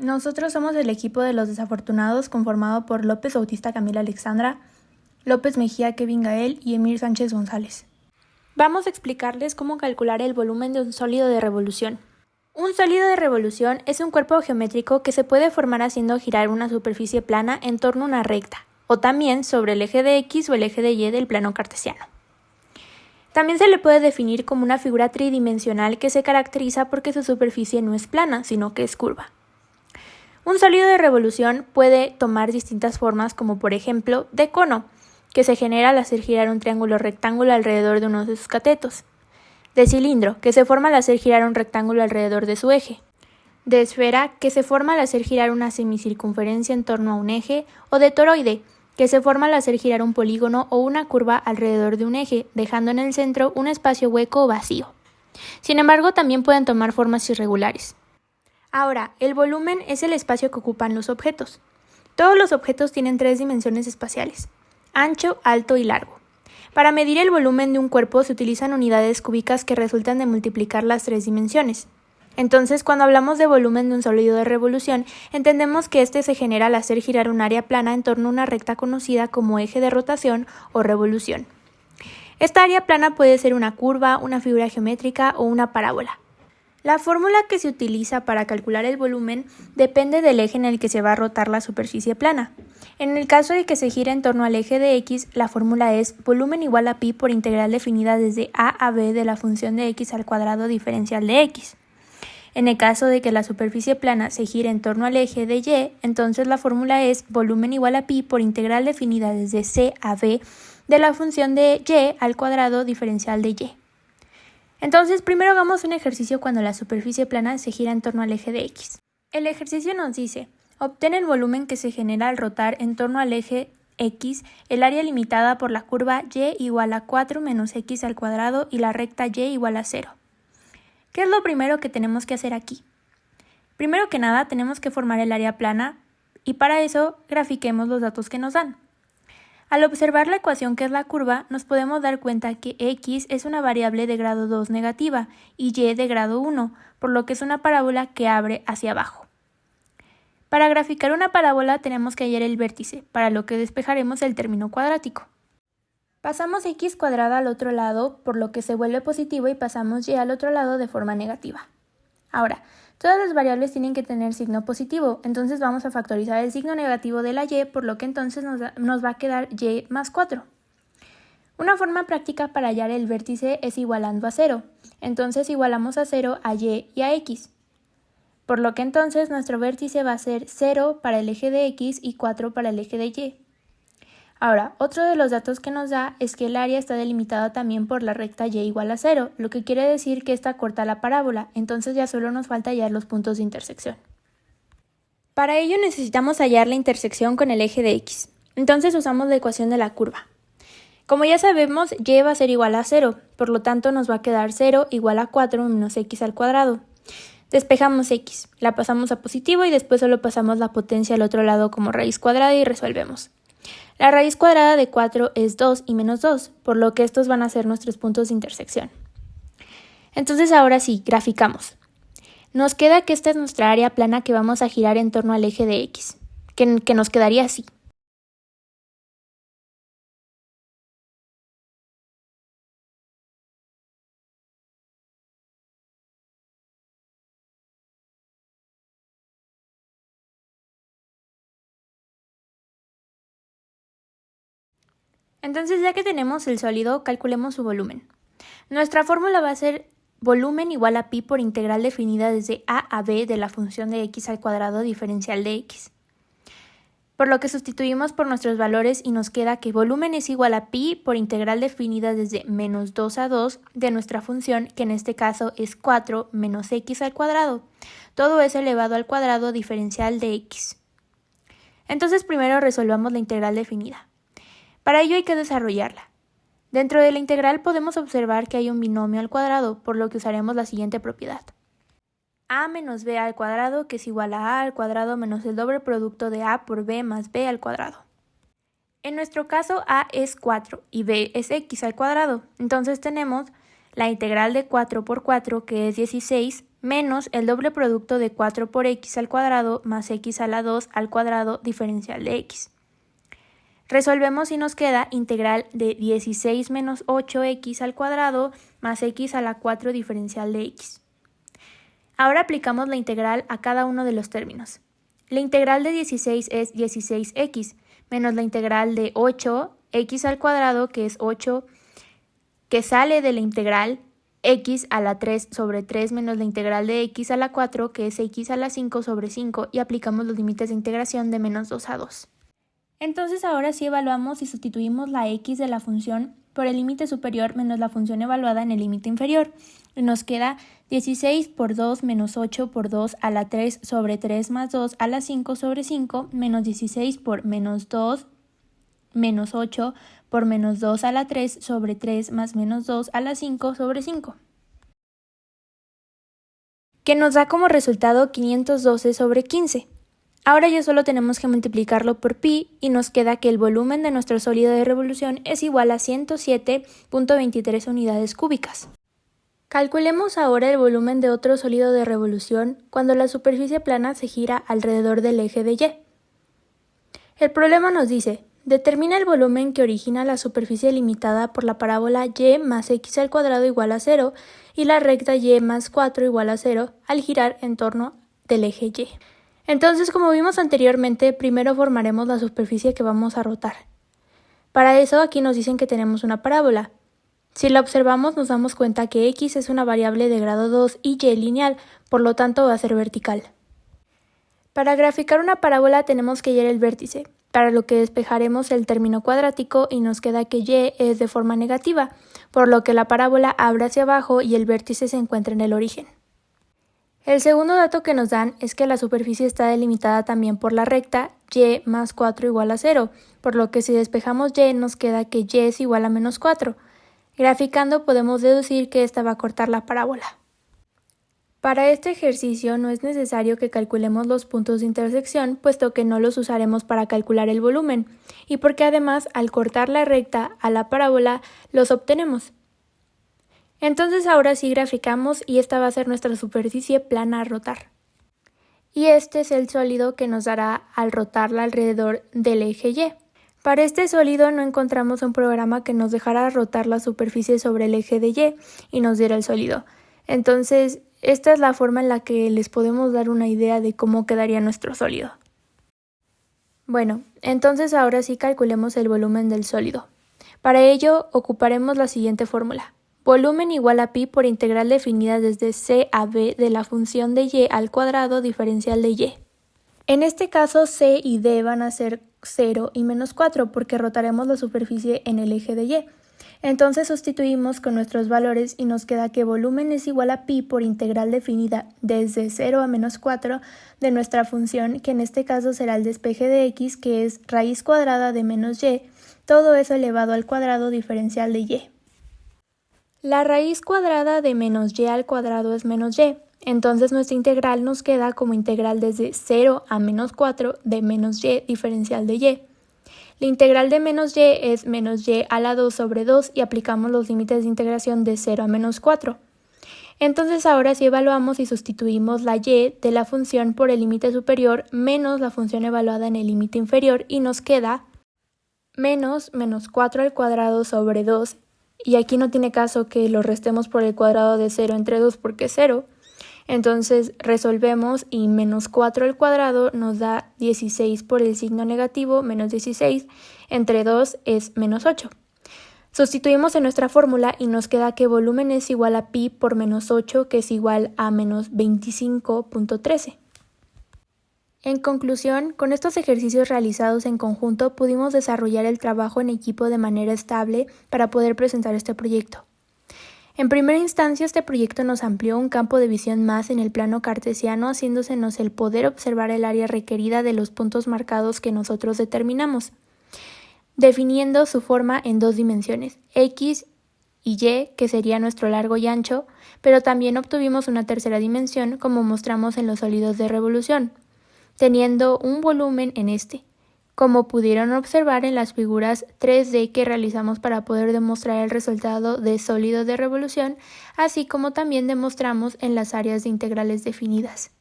Nosotros somos el equipo de los desafortunados conformado por López Bautista Camila Alexandra, López Mejía Kevin Gael y Emir Sánchez González. Vamos a explicarles cómo calcular el volumen de un sólido de revolución. Un sólido de revolución es un cuerpo geométrico que se puede formar haciendo girar una superficie plana en torno a una recta, o también sobre el eje de X o el eje de Y del plano cartesiano. También se le puede definir como una figura tridimensional que se caracteriza porque su superficie no es plana, sino que es curva. Un sólido de revolución puede tomar distintas formas, como por ejemplo de cono, que se genera al hacer girar un triángulo rectángulo alrededor de uno de sus catetos; de cilindro, que se forma al hacer girar un rectángulo alrededor de su eje; de esfera, que se forma al hacer girar una semicircunferencia en torno a un eje; o de toroide, que se forma al hacer girar un polígono o una curva alrededor de un eje, dejando en el centro un espacio hueco o vacío. Sin embargo, también pueden tomar formas irregulares. Ahora, el volumen es el espacio que ocupan los objetos. Todos los objetos tienen 3 dimensiones espaciales: ancho, alto y largo. Para medir el volumen de un cuerpo se utilizan unidades cúbicas que resultan de multiplicar las 3 dimensiones. Entonces, cuando hablamos de volumen de un sólido de revolución, entendemos que este se genera al hacer girar un área plana en torno a una recta conocida como eje de rotación o revolución. Esta área plana puede ser una curva, una figura geométrica o una parábola. La fórmula que se utiliza para calcular el volumen depende del eje en el que se va a rotar la superficie plana. En el caso de que se gire en torno al eje de X, la fórmula es volumen igual a pi por integral definida desde a a b de la función de x al cuadrado diferencial de x. En el caso de que la superficie plana se gire en torno al eje de Y, entonces la fórmula es volumen igual a pi por integral definida desde c a b de la función de Y al cuadrado diferencial de Y. Entonces, primero hagamos un ejercicio cuando la superficie plana se gira en torno al eje de X. El ejercicio nos dice: obtén el volumen que se genera al rotar en torno al eje X el área limitada por la curva Y igual a 4 menos X al cuadrado y la recta Y igual a 0. ¿Qué es lo primero que tenemos que hacer aquí? Primero que nada, tenemos que formar el área plana y para eso grafiquemos los datos que nos dan. Al observar la ecuación que es la curva, nos podemos dar cuenta que x es una variable de grado 2 negativa y y de grado 1, por lo que es una parábola que abre hacia abajo. Para graficar una parábola tenemos que hallar el vértice, para lo que despejaremos el término cuadrático. Pasamos x cuadrada al otro lado, por lo que se vuelve positivo, y pasamos y al otro lado de forma negativa. Ahora, todas las variables tienen que tener signo positivo, entonces vamos a factorizar el signo negativo de la y, por lo que entonces nos va a quedar y más 4. Una forma práctica para hallar el vértice es igualando a 0, entonces igualamos a 0 a y a x, por lo que entonces nuestro vértice va a ser 0 para el eje de x y 4 para el eje de y. Ahora, otro de los datos que nos da es que el área está delimitada también por la recta y igual a 0, lo que quiere decir que esta corta la parábola, entonces ya solo nos falta hallar los puntos de intersección. Para ello necesitamos hallar la intersección con el eje de x, entonces usamos la ecuación de la curva. Como ya sabemos, y va a ser igual a 0, por lo tanto nos va a quedar 0 igual a 4 menos x al cuadrado. Despejamos x, la pasamos a positivo y después solo pasamos la potencia al otro lado como raíz cuadrada y resolvemos. La raíz cuadrada de 4 es 2 y menos 2, por lo que estos van a ser nuestros puntos de intersección. Entonces ahora sí, graficamos. Nos queda que esta es nuestra área plana que vamos a girar en torno al eje de X, que nos quedaría así. Entonces, ya que tenemos el sólido, calculemos su volumen. Nuestra fórmula va a ser volumen igual a pi por integral definida desde a a b de la función de x al cuadrado diferencial de x. Por lo que sustituimos por nuestros valores y nos queda que volumen es igual a pi por integral definida desde menos 2 a 2 de nuestra función, que en este caso es 4 menos x al cuadrado. Todo eso elevado al cuadrado diferencial de x. Entonces primero resolvamos la integral definida. Para ello hay que desarrollarla. Dentro de la integral podemos observar que hay un binomio al cuadrado, por lo que usaremos la siguiente propiedad: a menos b al cuadrado, que es igual a al cuadrado menos el doble producto de a por b más b al cuadrado. En nuestro caso a es 4 y b es x al cuadrado, entonces tenemos la integral de 4 por 4, que es 16, menos el doble producto de 4 por x al cuadrado más x a la 2 al cuadrado diferencial de x. Resolvemos y nos queda integral de 16 menos 8x al cuadrado más x a la 4 diferencial de x. Ahora aplicamos la integral a cada uno de los términos. La integral de 16 es 16x, menos la integral de 8x al cuadrado, que es 8, que sale de la integral x a la 3 sobre 3 menos la integral de x a la 4, que es x a la 5 sobre 5, y aplicamos los límites de integración de menos 2 a 2. Entonces ahora sí evaluamos y sustituimos la x de la función por el límite superior menos la función evaluada en el límite inferior. Y nos queda 16 por 2 menos 8 por 2 a la 3 sobre 3 más 2 a la 5 sobre 5 menos 16 por menos 2 menos 8 por menos 2 a la 3 sobre 3 más menos 2 a la 5 sobre 5. Que nos da como resultado 512 sobre 15. Ahora ya solo tenemos que multiplicarlo por pi y nos queda que el volumen de nuestro sólido de revolución es igual a 107.23 unidades cúbicas. Calculemos ahora el volumen de otro sólido de revolución cuando la superficie plana se gira alrededor del eje de Y. El problema nos dice, determina el volumen que origina la superficie limitada por la parábola y más x al cuadrado igual a 0 y la recta y más 4 igual a 0 al girar en torno del eje Y. Entonces, como vimos anteriormente, primero formaremos la superficie que vamos a rotar. Para eso aquí nos dicen que tenemos una parábola. Si la observamos nos damos cuenta que x es una variable de grado 2 y y lineal, por lo tanto va a ser vertical. Para graficar una parábola tenemos que hallar el vértice, para lo que despejaremos el término cuadrático y nos queda que y es de forma negativa, por lo que la parábola abre hacia abajo y el vértice se encuentra en el origen. El segundo dato que nos dan es que la superficie está delimitada también por la recta y más 4 igual a 0, por lo que si despejamos y nos queda que y es igual a menos 4. Graficando podemos deducir que esta va a cortar la parábola. Para este ejercicio no es necesario que calculemos los puntos de intersección, puesto que no los usaremos para calcular el volumen, y porque además al cortar la recta a la parábola los obtenemos. Entonces ahora sí graficamos y esta va a ser nuestra superficie plana a rotar. Y este es el sólido que nos dará al rotarla alrededor del eje Y. Para este sólido no encontramos un programa que nos dejara rotar la superficie sobre el eje de Y nos diera el sólido. Entonces, esta es la forma en la que les podemos dar una idea de cómo quedaría nuestro sólido. Bueno, entonces ahora sí calculemos el volumen del sólido. Para ello ocuparemos la siguiente fórmula. Volumen igual a pi por integral definida desde c a b de la función de y al cuadrado diferencial de y. En este caso c y d van a ser 0 y menos 4 porque rotaremos la superficie en el eje de y. Entonces sustituimos con nuestros valores y nos queda que volumen es igual a pi por integral definida desde 0 a menos 4 de nuestra función, que en este caso será el despeje de x, que es raíz cuadrada de menos y, todo eso elevado al cuadrado diferencial de y. La raíz cuadrada de menos y al cuadrado es menos y, entonces nuestra integral nos queda como integral desde 0 a menos 4 de menos y diferencial de y. La integral de menos y es menos y a la 2 sobre 2 y aplicamos los límites de integración de 0 a menos 4. Entonces ahora sí evaluamos y sustituimos la y de la función por el límite superior menos la función evaluada en el límite inferior y nos queda menos 4 al cuadrado sobre 2. Y aquí no tiene caso que lo restemos por el cuadrado de 0 entre 2 porque es 0. Entonces resolvemos y menos 4 al cuadrado nos da 16 por el signo negativo, menos 16, entre 2 es menos 8. Sustituimos en nuestra fórmula y nos queda que volumen es igual a pi por menos 8, que es igual a menos 25.13. En conclusión, con estos ejercicios realizados en conjunto pudimos desarrollar el trabajo en equipo de manera estable para poder presentar este proyecto. En primera instancia, este proyecto nos amplió un campo de visión más en el plano cartesiano, haciéndosenos el poder observar el área requerida de los puntos marcados que nosotros determinamos, definiendo su forma en dos dimensiones, x y y, que sería nuestro largo y ancho, pero también obtuvimos una tercera dimensión, como mostramos en los sólidos de revolución, teniendo un volumen en este, como pudieron observar en las figuras 3D que realizamos para poder demostrar el resultado de sólido de revolución, así como también demostramos en las áreas de integrales definidas.